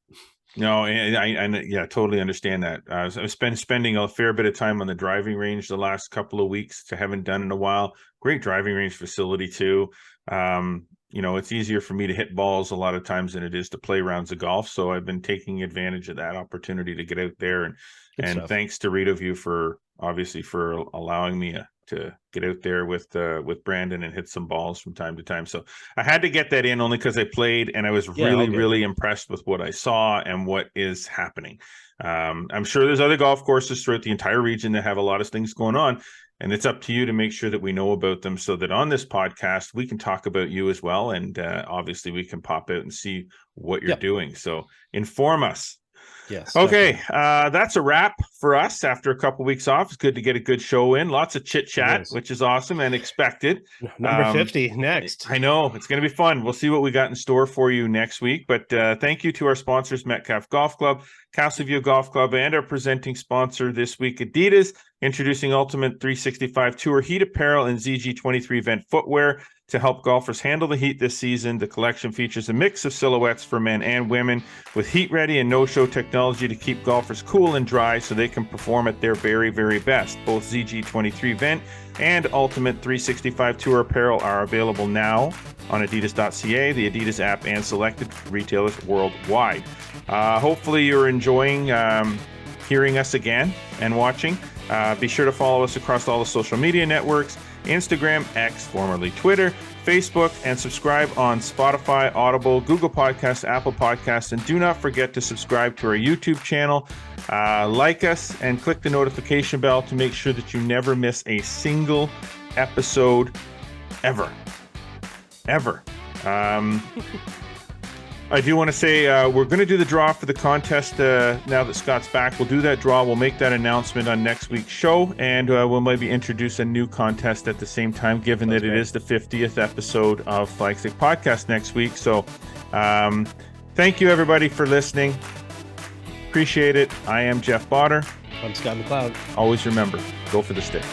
No, I totally understand that. I've spending a fair bit of time on the driving range the last couple of weeks, which I haven't done in a while. Great driving range facility too. It's easier for me to hit balls a lot of times than it is to play rounds of golf. So I've been taking advantage of that opportunity to get out there, and thanks to Rideau View for allowing me to get out there with Brandon and hit some balls from time to time. So I had to get that in only because I played, and I was really impressed with what I saw and what is happening. I'm sure there's other golf courses throughout the entire region that have a lot of things going on, and it's up to you to make sure that we know about them so that on this podcast we can talk about you as well, and obviously we can pop out and see what you're doing. So inform us. Yes. Okay. That's a wrap for us after a couple weeks off. It's good to get a good show in. Lots of chit chat, which is awesome and expected. Number 50 next. I know it's going to be fun. We'll see what we got in store for you next week. But thank you to our sponsors, Metcalf Golf Club, Castleview Golf Club, and our presenting sponsor this week, Adidas, introducing Ultimate 365 Tour Heat Apparel and ZG23 Event Footwear to help golfers handle the heat this season. The collection features a mix of silhouettes for men and women with heat-ready and no-show technology to keep golfers cool and dry so they can perform at their very, very best. Both ZG23 Vent and Ultimate 365 Tour Apparel are available now on adidas.ca, the Adidas app, and selected retailers worldwide. Hopefully you're enjoying hearing us again and watching. Be sure to follow us across all the social media networks, Instagram, X, formerly Twitter, Facebook, and subscribe on Spotify, Audible, Google Podcasts, Apple Podcasts, and do not forget to subscribe to our YouTube channel. Like us and click the notification bell to make sure that you never miss a single episode ever. I do want to say we're going to do the draw for the contest now that Scott's back. We'll do that draw. We'll make that announcement on next week's show, and we'll maybe introduce a new contest at the same time, given that it is the 50th episode of Flagstick Podcast next week. So thank you, everybody, for listening. Appreciate it. I am Jeff Botter. I'm Scott McLeod. Always remember, go for the stick.